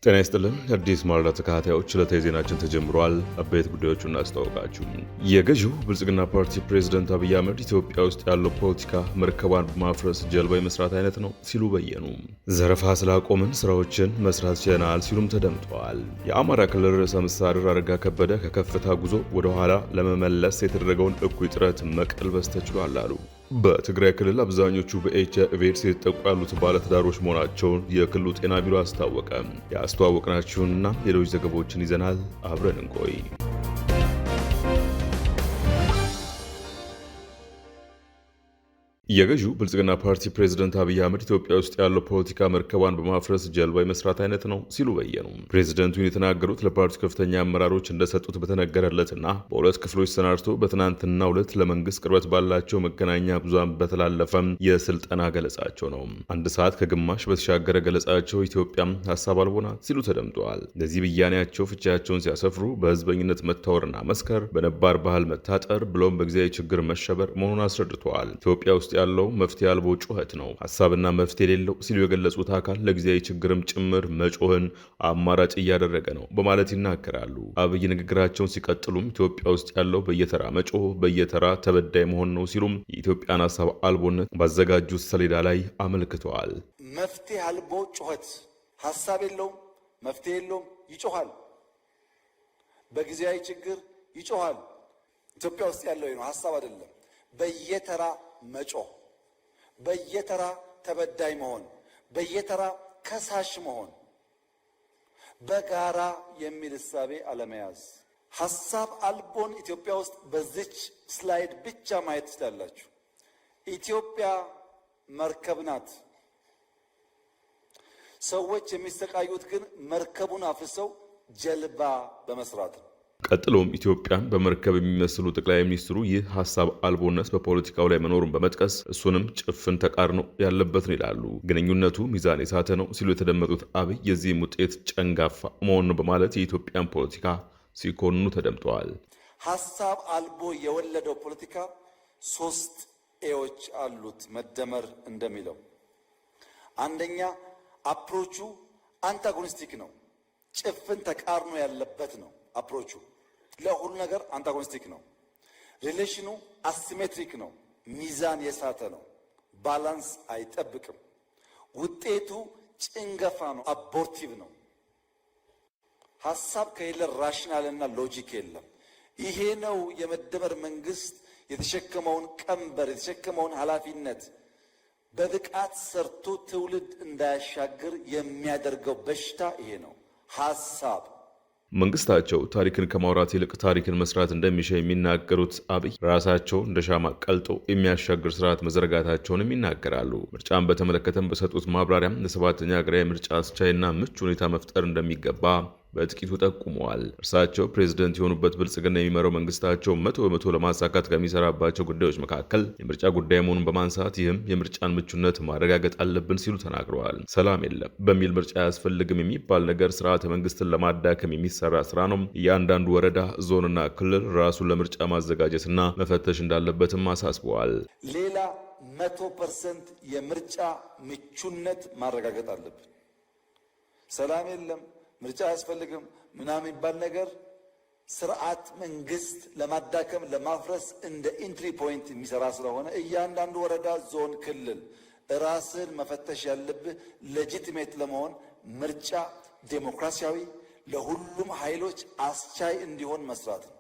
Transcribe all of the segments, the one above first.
ጤና ይስጥልን አዲስ ማለዳ ተከታታዮች ዕለታዊ ዜናችን ተጀምሯል። አበይት ጉዳዮቹን እናስተዋውቃችሁ። የገዢው ብልጽግና ፓርቲ ፕሬዝዳንት አብይ አህመድ ኢትዮጵያ ውስጥ ያለው ፖለቲካ መርከቧን በማፍረስ ጀልባ የመስራት አይነት ነው ሲሉ በየኑ። ዘረፋ ስላቆምን ስራዎችን መስራት ችለናል ሲሉም ተደምጠዋል። የአማራ ክልል ርዕሰ መስተዳድር አረጋ ከበደ ከከፍታ ጉዞ ወደ ኋላ ለመመለስ የተደረገውን እኩይ ጥረት መቀልበስ ተችሏል አሉ። በትግራይ ክልል አብዛኞቹ በኤችአይቪ ኤድስ የተጠቁ ያሉት ባለትዳሮች መሆናቸውን የክልሉ ጤና ቢሮ አስታወቀ። ያስተዋወቅናችሁንና ሌሎች ዘገባዎችን ይዘናል። አብረን እንቆይ። የገዢው ብልጽግና ፓርቲ ፕሬዝዳንት አብይ አህመድ ኢትዮጵያ ውስጥ ያለው ፖለቲካ መርከቧን በማፍረስ ጀልባ የመስራት አይነት ነው ሲሉ በየኑ። ፕሬዝዳንቱን የተናገሩት ለፓርቲው ከፍተኛ አመራሮች እንደሰጡት በተነገረለትና በሁለት ክፍሎች ተሰናድቶ በትናንትናው ዕለት ለመንግስት ቅርበት ባላቸው መገናኛ ብዙሃን በተላለፈም የስልጠና ገለጻቸው ነው። አንድ ሰዓት ከግማሽ በተሻገረ ገለጻቸው ኢትዮጵያም ሀሳብ አልባ ናት ሲሉ ተደምጠዋል። ለዚህ ብያኔያቸው ፍቻቸውን ሲያሰፍሩ በህዝበኝነት መታወርና መስከር፣ በነባር ባህል መታጠር ብሎም በጊዜያዊ ችግር መሸበር መሆኑን አስረድተዋል። ኢትዮጵያ ውስጥ ያለው መፍትሄ አልቦ ጩኸት ነው፣ ሀሳብና መፍትሄ የሌለው ሲሉ የገለጹት አካል ለጊዜያዊ ችግርም ጭምር መጮህን አማራጭ እያደረገ ነው በማለት ይናገራሉ። አብይ ንግግራቸውን ሲቀጥሉም ኢትዮጵያ ውስጥ ያለው በየተራ መጮህ፣ በየተራ ተበዳይ መሆን ነው ሲሉም የኢትዮጵያን ሀሳብ አልቦነት ባዘጋጁት ሰሌዳ ላይ አመልክተዋል። መፍትሄ አልቦ ጩኸት፣ ሀሳብ የለውም፣ መፍትሄ የለውም፣ ይጮሃል፣ በጊዜያዊ ችግር ይጮሃል። ኢትዮጵያ ውስጥ ያለው ነው፣ ሀሳብ አይደለም። በየተራ መጮህ፣ በየተራ ተበዳይ መሆን፣ በየተራ ከሳሽ መሆን፣ በጋራ የሚል እሳቤ አለመያዝ። ሀሳብ አልቦን ኢትዮጵያ ውስጥ በዚች ስላይድ ብቻ ማየት ትችላላችሁ። ኢትዮጵያ መርከብ ናት። ሰዎች የሚሰቃዩት ግን መርከቡን አፍርሰው ጀልባ በመስራት ነው። ቀጥሎም ኢትዮጵያን በመርከብ የሚመስሉ ጠቅላይ ሚኒስትሩ ይህ ሀሳብ አልቦነት በፖለቲካው ላይ መኖሩን በመጥቀስ እሱንም ጭፍን ተቃርኖ ያለበት ነው ይላሉ። ግንኙነቱ ሚዛን የሳተ ነው ሲሉ የተደመጡት አብይ የዚህም ውጤት ጨንጋፋ መሆኑ ነው በማለት የኢትዮጵያን ፖለቲካ ሲኮንኑ ተደምጠዋል። ሀሳብ አልቦ የወለደው ፖለቲካ 3 ኤዎች አሉት። መደመር እንደሚለው አንደኛ አፕሮቹ አንታጎኒስቲክ ነው፣ ጭፍን ተቃርኖ ያለበት ነው። አፕሮቹ ለሁሉ ነገር አንታጎኒስቲክ ነው። ሪሌሽኑ አሲሜትሪክ ነው፣ ሚዛን የሳተ ነው፣ ባላንስ አይጠብቅም። ውጤቱ ጭንገፋ ነው፣ አቦርቲቭ ነው። ሀሳብ ከሌለ ራሽናልና ሎጂክ የለም። ይሄ ነው የመደመር መንግስት የተሸከመውን ቀንበር የተሸከመውን ኃላፊነት በብቃት ሰርቶ ትውልድ እንዳያሻግር የሚያደርገው በሽታ ይሄ ነው፣ ሀሳብ። መንግስታቸው ታሪክን ከማውራት ይልቅ ታሪክን መስራት እንደሚሻ የሚናገሩት አብይ ራሳቸው እንደ ሻማ ቀልጦ የሚያሻግር ስርዓት መዘርጋታቸውንም ይናገራሉ። ምርጫን በተመለከተም በሰጡት ማብራሪያም ለ7ኛ ሀገራዊ ምርጫ አስቻይና ምቹ ሁኔታ መፍጠር እንደሚገባ በጥቂቱ ጠቁመዋል። እርሳቸው ፕሬዝደንት የሆኑበት ብልጽግና የሚመራው መንግስታቸው 100% ለማሳካት ከሚሰራባቸው ጉዳዮች መካከል የምርጫ ጉዳይ መሆኑን በማንሳት ይህም የምርጫን ምቹነት ማረጋገጥ አለብን ሲሉ ተናግረዋል። ሰላም የለም በሚል ምርጫ አያስፈልግም የሚባል ነገር ስርዓተ መንግስትን ለማዳከም የሚሰራ ስራ ነው። እያንዳንዱ ወረዳ፣ ዞንና ክልል ራሱን ለምርጫ ማዘጋጀትና መፈተሽ እንዳለበትም አሳስበዋል። ሌላ 100% የምርጫ ምቹነት ማረጋገጥ አለብን። ሰላም የለም ምርጫ አያስፈልግም ምናምን የሚባል ነገር ስርዓት መንግስት ለማዳከም ለማፍረስ እንደ ኢንትሪ ፖይንት የሚሰራ ስለሆነ እያንዳንዱ ወረዳ፣ ዞን፣ ክልል ራስን መፈተሽ ያለብህ ሌጂቲሜት ለመሆን ምርጫ ዴሞክራሲያዊ ለሁሉም ኃይሎች አስቻይ እንዲሆን መስራት ነው።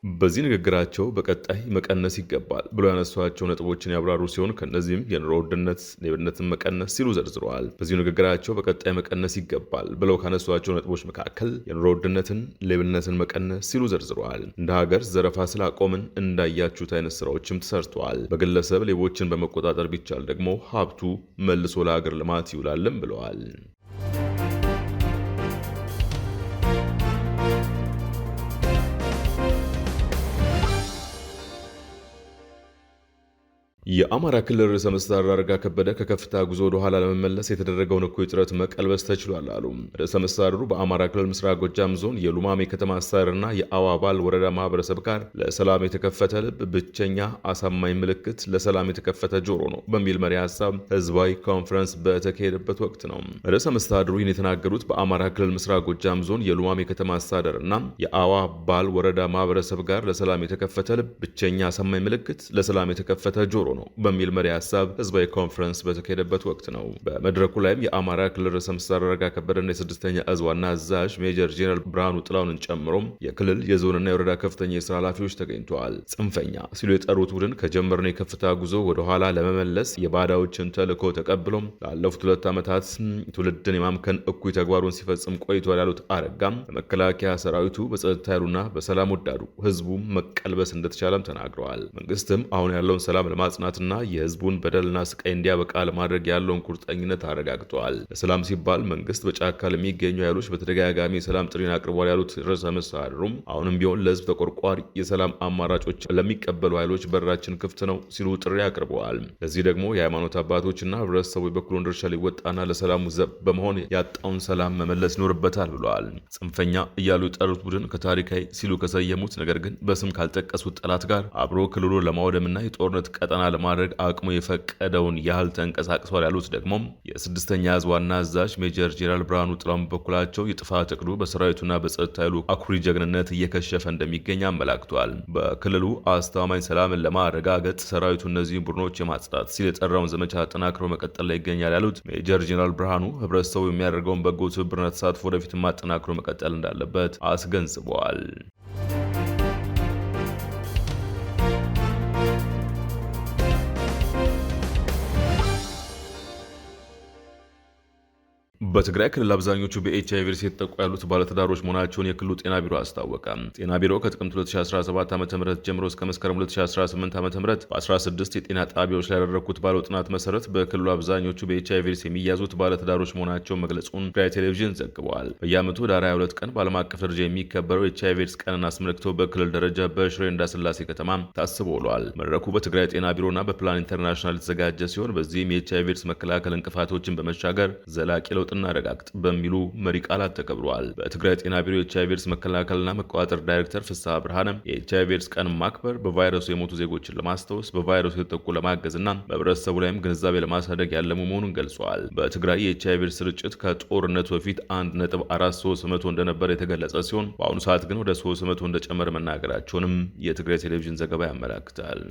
በዚህ ንግግራቸው በቀጣይ መቀነስ ይገባል ብሎ ያነሷቸው ነጥቦችን ያብራሩ ሲሆን ከነዚህም የኑሮ ውድነት፣ ሌብነትን መቀነስ ሲሉ ዘርዝረዋል። በዚሁ ንግግራቸው በቀጣይ መቀነስ ይገባል ብለው ካነሷቸው ነጥቦች መካከል የኑሮ ውድነትን፣ ሌብነትን መቀነስ ሲሉ ዘርዝረዋል። እንደ ሀገር ዘረፋ ስላቆምን እንዳያችሁት አይነት ስራዎችም ተሰርተዋል። በግለሰብ ሌቦችን በመቆጣጠር ቢቻል ደግሞ ሀብቱ መልሶ ለሀገር ልማት ይውላልም ብለዋል። የአማራ ክልል ርዕሰ መስተዳድር አረጋ ከበደ ከከፍታ ጉዞ ወደ ኋላ ለመመለስ የተደረገውን እኩይ ጥረት መቀልበስ ተችሏል አሉ። ርዕሰ መስተዳድሩ በአማራ ክልል ምስራቅ ጎጃም ዞን የሉማሜ ከተማ አስተዳደርና የአዋባል ወረዳ ማህበረሰብ ጋር ለሰላም የተከፈተ ልብ ብቸኛ አሳማኝ ምልክት ለሰላም የተከፈተ ጆሮ ነው በሚል መሪ ሀሳብ ህዝባዊ ኮንፈረንስ በተካሄደበት ወቅት ነው። ርዕሰ መስተዳድሩ ይህን የተናገሩት በአማራ ክልል ምስራቅ ጎጃም ዞን የሉማሜ ከተማ አስተዳደርና የአዋባል ወረዳ ማህበረሰብ ጋር ለሰላም የተከፈተ ልብ ብቸኛ አሳማኝ ምልክት ለሰላም የተከፈተ ጆሮ ነው በሚል መሪ ሀሳብ ህዝባዊ ኮንፈረንስ በተካሄደበት ወቅት ነው። በመድረኩ ላይም የአማራ ክልል ርዕሰ መስተዳድር አረጋ ከበደና የስድስተኛ እዝ ዋና አዛዥ ሜጀር ጄኔራል ብርሃኑ ጥላሁንን ጨምሮ የክልል የዞንና የወረዳ ከፍተኛ የስራ ኃላፊዎች ተገኝተዋል። ጽንፈኛ ሲሉ የጠሩት ቡድን ከጀመርነው የከፍታ ጉዞ ወደ ኋላ ለመመለስ የባዳዎችን ተልዕኮ ተቀብሎም ላለፉት 2 ዓመታት ትውልድን የማምከን እኩይ ተግባሩን ሲፈጽም ቆይቷል ያሉት አረጋም በመከላከያ ሰራዊቱ በጸጥታ ኃይሉና በሰላም ወዳዱ ህዝቡ መቀልበስ እንደተቻለም ተናግረዋል። መንግስትም አሁን ያለውን ሰላም ለማጽናትና የህዝቡን በደልና ስቃይ እንዲያበቃ ለማድረግ ያለውን ቁርጠኝነት አረጋግጠዋል። ለሰላም ሲባል መንግስት በጫካ ለሚገኙ ኃይሎች በተደጋጋሚ የሰላም ጥሪን አቅርቧል ያሉት ርዕሰ መስተዳድሩም አሁንም ቢሆን ለህዝብ ተቆርቋሪ የሰላም አማራጮች ለሚቀበሉ ኃይሎች በራችን ክፍት ነው ሲሉ ጥሪ አቅርበዋል። ለዚህ ደግሞ የሃይማኖት አባቶችና ህብረተሰቡ የበኩሉን ድርሻ ሊወጣና ለሰላሙ ዘብ በመሆን ያጣውን ሰላም መመለስ ይኖርበታል ብለዋል። ጽንፈኛ እያሉ የጠሩት ቡድን ከታሪካዊ ሲሉ ከሰየሙት ነገር ግን በስም ካልጠቀሱት ጠላት ጋር አብሮ ክልሉን ለማውደምና የጦርነት ቀጠና ለማድረግ አቅሙ የፈቀደውን ያህል ተንቀሳቅሷል ያሉት ደግሞ የስድስተኛ እዝ ዋና አዛዥ ሜጀር ጄኔራል ብርሃኑ ጥላሁን በበኩላቸው የጥፋት እቅዱ በሰራዊቱና በጸጥታ ኃይሉ አኩሪ ጀግንነት እየከሸፈ እንደሚገኝ አመላክቷል። በክልሉ አስተማማኝ ሰላምን ለማረጋገጥ ሰራዊቱ እነዚህን ቡድኖች የማጽዳት ሲል የጠራውን ዘመቻ አጠናክሮ መቀጠል ላይ ይገኛል ያሉት ሜጀር ጄኔራል ብርሃኑ ህብረተሰቡ የሚያደርገውን በጎ ትብብርና ተሳትፎ ወደፊትም አጠናክሮ መቀጠል እንዳለበት አስገንዝበዋል። በትግራይ ክልል አብዛኞቹ በኤችአይቪ ቫይረስ የተጠቁ ያሉት ባለትዳሮች መሆናቸውን የክልሉ ጤና ቢሮ አስታወቀ። ጤና ቢሮ ከጥቅምት 2017 ዓ.ም ጀምሮ እስከ መስከረም 2018 ዓ.ም በ16 የጤና ጣቢያዎች ላይ ያደረኩት ባለው ጥናት መሰረት በክልሉ አብዛኞቹ በኤችአይቪ ቫይረስ የሚያዙት ባለትዳሮች መሆናቸውን መግለጹን ትግራይ ቴሌቪዥን ዘግበዋል። በየዓመቱ ዳር 22 ቀን በዓለም አቀፍ ደረጃ የሚከበረው ኤችአይቪ ቫይረስ ቀንን አስመልክቶ በክልል ደረጃ በሽሬ እንዳስላሴ ከተማ ታስቦ ውሏል። መድረኩ በትግራይ ጤና ቢሮና በፕላን ኢንተርናሽናል የተዘጋጀ ሲሆን በዚህም የኤችአይቪ ቫይረስ መከላከል እንቅፋቶችን በመሻገር ዘላቂ ለውጥ እናረጋግጥ በሚሉ መሪ ቃላት ተከብረዋል። በትግራይ ጤና ቢሮ የኤችአይቪ ቫይረስ መከላከልና መቆጣጠር ዳይሬክተር ፍስሐ ብርሃንም የኤችአይቪ ቫይረስ ቀን ማክበር በቫይረሱ የሞቱ ዜጎችን ለማስታወስ በቫይረሱ የተጠቁ ለማገዝና በህብረተሰቡ ላይም ግንዛቤ ለማሳደግ ያለሙ መሆኑን ገልጸዋል። በትግራይ የኤችአይቪ ቫይረስ ስርጭት ከጦርነቱ በፊት 1.43% እንደነበር የተገለጸ ሲሆን በአሁኑ ሰዓት ግን ወደ 3% እንደጨመረ መናገራቸውንም የትግራይ ቴሌቪዥን ዘገባ ያመላክታል።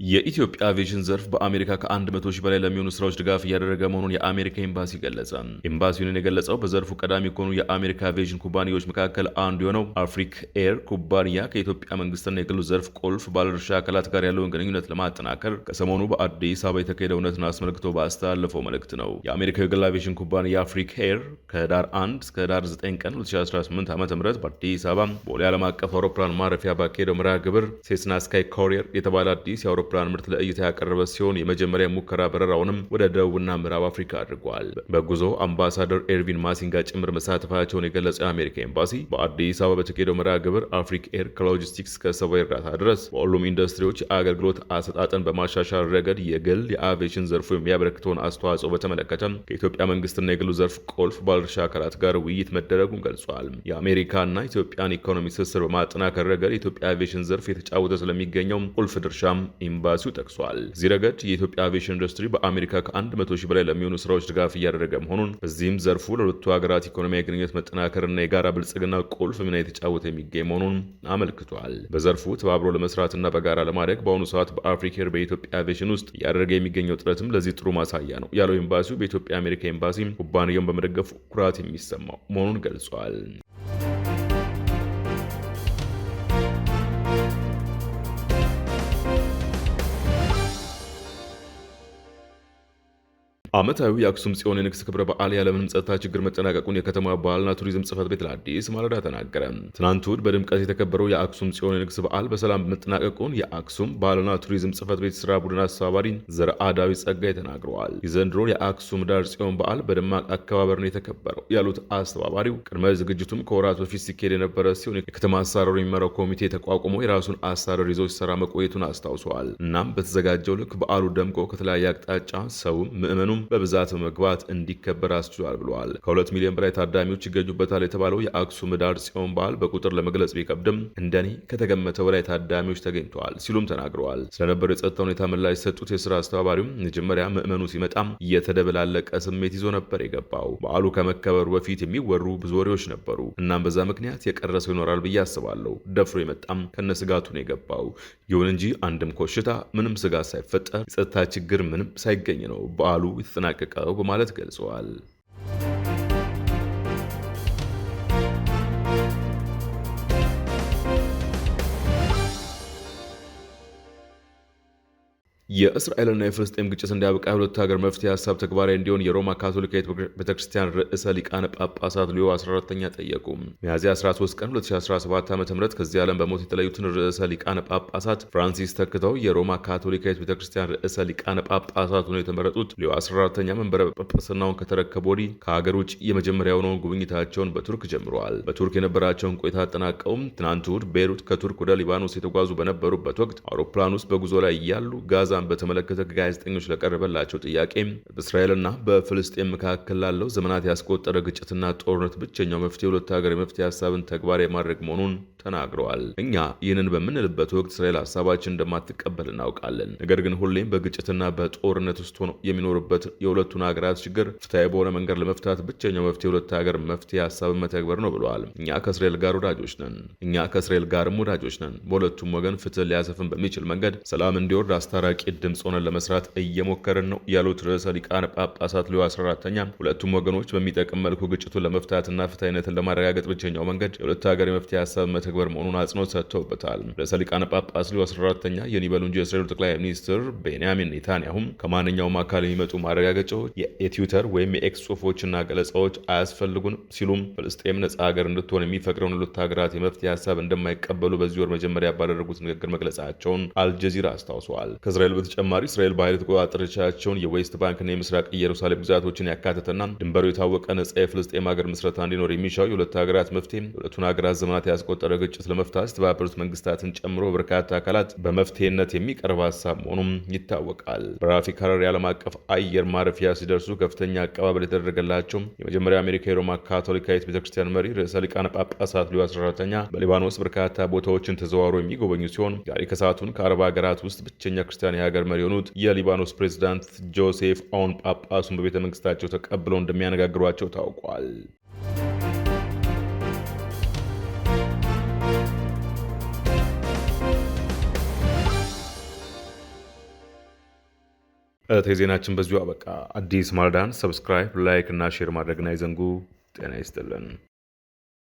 የኢትዮጵያ አቪዬሽን ዘርፍ በአሜሪካ ከ100 ሺህ በላይ ለሚሆኑ ስራዎች ድጋፍ እያደረገ መሆኑን የአሜሪካ ኤምባሲ ገለጸ። ኤምባሲውን የገለጸው በዘርፉ ቀዳሚ ከሆኑ የአሜሪካ አቪዬሽን ኩባንያዎች መካከል አንዱ የሆነው አፍሪክ ኤር ኩባንያ ከኢትዮጵያ መንግስትና የግሉ ዘርፍ ቁልፍ ባለድርሻ አካላት ጋር ያለውን ግንኙነት ለማጠናከር ከሰሞኑ በአዲስ አበባ የተካሄደው እውነትን አስመልክቶ ባስተላለፈው መልእክት ነው። የአሜሪካው የግል አቪዬሽን ኩባንያ አፍሪክ ኤር ከዳር 1 እስከ ዳር 9 ቀን 2018 ዓ.ም በአዲስ አበባ ቦሌ ዓለም አቀፍ አውሮፕላን ማረፊያ ባካሄደው መርሃ ግብር ሴስና ስካይ ኮሪየር የተባለ አዲስ የአውሮፕላን ምርት ለእይታ ያቀረበ ሲሆን የመጀመሪያ ሙከራ በረራውንም ወደ ደቡብና ምዕራብ አፍሪካ አድርጓል። በጉዞ አምባሳደር ኤርቪን ማሲንጋ ጭምር መሳተፋቸውን የገለጸው የአሜሪካ ኤምባሲ በአዲስ አበባ በተካሄደው መርሃ ግብር አፍሪክ ኤር ከሎጂስቲክስ ከሰብአዊ እርዳታ ድረስ በሁሉም ኢንዱስትሪዎች የአገልግሎት አሰጣጥን በማሻሻል ረገድ የግል የአቪዬሽን ዘርፉ የሚያበረክተውን አስተዋጽኦ በተመለከተ ከኢትዮጵያ መንግስትና የግሉ ዘርፍ ቁልፍ ባለድርሻ አካላት ጋር ውይይት መደረጉን ገልጿል። የአሜሪካና ኢትዮጵያን ኢኮኖሚ ትስስር በማጠናከር ረገድ የኢትዮጵያ አቪዬሽን ዘርፍ የተጫወተ ስለሚገኘው ቁልፍ ድርሻም ኤምባሲው ጠቅሷል። እዚህ ረገድ የኢትዮጵያ አቪዬሽን ኢንዱስትሪ በአሜሪካ ከ100 ሺህ በላይ ለሚሆኑ ስራዎች ድጋፍ እያደረገ መሆኑን በዚህም ዘርፉ ለሁለቱ ሀገራት ኢኮኖሚያዊ ግንኙነት መጠናከርና የጋራ ብልጽግና ቁልፍ ሚና የተጫወተ የሚገኝ መሆኑን አመልክቷል። በዘርፉ ተባብሮ ለመስራትና በጋራ ለማደግ በአሁኑ ሰዓት በአፍሪክ ኤር በኢትዮጵያ አቪዬሽን ውስጥ እያደረገ የሚገኘው ጥረትም ለዚህ ጥሩ ማሳያ ነው ያለው ኤምባሲው በኢትዮጵያ አሜሪካ ኤምባሲ ኩባንያውን በመደገፉ ኩራት የሚሰማው መሆኑን ገልጿል። ዓመታዊ የአክሱም ጽዮን የንግስ ክብረ በዓል ያለምንም ጸጥታ ችግር መጠናቀቁን የከተማ ባህልና ቱሪዝም ጽሕፈት ቤት ለአዲስ ማለዳ ተናገረ። ትናንት እሁድ በድምቀት የተከበረው የአክሱም ጽዮን የንግስ በዓል በሰላም መጠናቀቁን የአክሱም ባህልና ቱሪዝም ጽሕፈት ቤት ስራ ቡድን አስተባባሪ ዘርአዳዊ ጸጋይ ተናግረዋል። የዘንድሮ የአክሱም ዳር ጽዮን በዓል በደማቅ አከባበር ነው የተከበረው ያሉት አስተባባሪው ቅድመ ዝግጅቱም ከወራት በፊት ሲካሄድ የነበረ ሲሆን የከተማ አስተዳደሩ የሚመራው ኮሚቴ ተቋቁሞ የራሱን አስተዳደር ይዞ ሲሰራ መቆየቱን አስታውሰዋል። እናም በተዘጋጀው ልክ በዓሉ ደምቆ ከተለያየ አቅጣጫ ሰውም ምዕመኑም በብዛት መግባት እንዲከበር አስችሏል ብለዋል። ከ2 ሚሊዮን በላይ ታዳሚዎች ይገኙበታል የተባለው የአክሱም ዳር ጽዮን በዓል በቁጥር ለመግለጽ ቢከብድም እንደኔ ከተገመተው በላይ ታዳሚዎች ተገኝተዋል ሲሉም ተናግረዋል። ስለነበረው የጸጥታ ሁኔታ ምላሽ የሰጡት የስራ አስተባባሪው መጀመሪያ ምዕመኑ ሲመጣም እየተደበላለቀ ስሜት ይዞ ነበር የገባው። በዓሉ ከመከበሩ በፊት የሚወሩ ብዙ ወሬዎች ነበሩ። እናም በዛ ምክንያት የቀረሰው ይኖራል ብዬ አስባለሁ። ደፍሮ የመጣም ከነስጋቱ ነው የገባው። ይሁን እንጂ አንድም ኮሽታ ምንም ስጋት ሳይፈጠር የጸጥታ ችግር ምንም ሳይገኝ ነው በዓሉ የተጠናቀቀው በማለት ገልጸዋል። የእስራኤልና የፍልስጤም ግጭት እንዲያበቃ የሁለቱ ሀገር መፍትሄ ሀሳብ ተግባራዊ እንዲሆን የሮማ ካቶሊካዊት ቤተክርስቲያን ርዕሰ ሊቃነ ጳጳሳት ሊዮ 14ኛ ጠየቁ። ሚያዝያ 13 ቀን 2017 ዓ.ም ከዚህ ዓለም በሞት የተለዩትን ርዕሰ ሊቃነ ጳጳሳት ፍራንሲስ ተክተው የሮማ ካቶሊካዊት ቤተክርስቲያን ርዕሰ ሊቃነ ጳጳሳት ሆነው የተመረጡት ሊዮ 14ኛ መንበረ ጳጳስናውን ከተረከቡ ወዲህ ከሀገር ውጭ የመጀመሪያ የሆነውን ጉብኝታቸውን በቱርክ ጀምረዋል። በቱርክ የነበራቸውን ቆይታ አጠናቀውም ትናንት እሁድ ቤይሩት ከቱርክ ወደ ሊባኖስ የተጓዙ በነበሩበት ወቅት አውሮፕላን ውስጥ በጉዞ ላይ እያሉ ጋዛ በተመለከተ ጋዜጠኞች ለቀረበላቸው ጥያቄ በእስራኤልና በፍልስጤም መካከል ላለው ዘመናት ያስቆጠረ ግጭትና ጦርነት ብቸኛው መፍትሄ ሁለት ሀገር የመፍትሄ ሀሳብን ተግባራዊ ማድረግ መሆኑን ተናግረዋል። እኛ ይህንን በምንልበት ወቅት እስራኤል ሀሳባችን እንደማትቀበል እናውቃለን። ነገር ግን ሁሌም በግጭትና በጦርነት ውስጥ ሆኖ የሚኖርበት የሁለቱን ሀገራት ችግር ፍትሃዊ በሆነ መንገድ ለመፍታት ብቸኛው መፍትሄ ሁለት ሀገር መፍትሄ ሀሳብን መተግበር ነው ብለዋል። እኛ ከእስራኤል ጋር ወዳጆች ነን። በሁለቱም ወገን ፍትህ ሊያሰፍን በሚችል መንገድ ሰላም እንዲወርድ አስታራቂ ድምፅ ሆነን ለመስራት እየሞከርን ነው ያሉት ርዕሰ ሊቃነ ጳጳሳት ሊዮ 14ኛ ሁለቱም ወገኖች በሚጠቅም መልኩ ግጭቱን ለመፍታትና ፍትሃዊነትን ለማረጋገጥ ብቸኛው መንገድ የሁለት ሀገር የመፍትሄ ሀሳብ መተግበር መሆኑን አጽንኦት ሰጥተውበታል። ርዕሰ ሊቃነ ጳጳስ ሊዮ 14ኛ ይህን እንጂ የእስራኤሉ ጠቅላይ ሚኒስትር ቤንያሚን ኔታንያሁም ከማንኛውም አካል የሚመጡ ማረጋገጫዎች፣ የትዊተር ወይም የኤክስ ጽሑፎችና ገለጻዎች አያስፈልጉንም ሲሉም ፍልስጤም ነጻ ሀገር እንድትሆን የሚፈቅደውን ሁለት ሀገራት የመፍትሄ ሀሳብ እንደማይቀበሉ በዚህ ወር መጀመሪያ ባደረጉት ንግግር መግለጻቸውን አልጀዚራ አስታውሰዋል። ከእስራኤል በተጨማሪ እስራኤል በኃይል የተቆጣጠረቻቸውን የዌስት ባንክና የምስራቅ ኢየሩሳሌም ግዛቶችን ያካተተና ድንበሩ የታወቀ ነጻ የፍልስጤም ሀገር ምስረታ እንዲኖር የሚሻው የሁለት ሀገራት መፍትሄ የሁለቱን ሀገራት ዘመናት ያስቆጠረ ግጭት ለመፍታት የተባበሩት መንግስታትን ጨምሮ በርካታ አካላት በመፍትሄነት የሚቀርብ ሀሳብ መሆኑም ይታወቃል። በራፊክ ሀረር የዓለም አቀፍ አየር ማረፊያ ሲደርሱ ከፍተኛ አቀባበል የተደረገላቸው የመጀመሪያ አሜሪካ የሮማ ካቶሊካዊት ቤተክርስቲያን መሪ ርዕሰ ሊቃነ ጳጳሳት ሊዮ 14ኛ በሊባኖስ በርካታ ቦታዎችን ተዘዋውሮ የሚጎበኙ ሲሆን ዛሬ ከሰዓቱን ከአረብ ሀገራት ውስጥ ብቸኛ ክርስቲያን የሀገር መሪ የሆኑት የሊባኖስ ፕሬዝዳንት ጆሴፍ አውን ጳጳሱን በቤተ መንግስታቸው ተቀብለው እንደሚያነጋግሯቸው ታውቋል። ዜናችን በዚሁ አበቃ። አዲስ ማለዳን ሰብስክራይብ፣ ላይክ እና ሼር ማድረግን አይዘንጉ። ጤና ይስጥልን።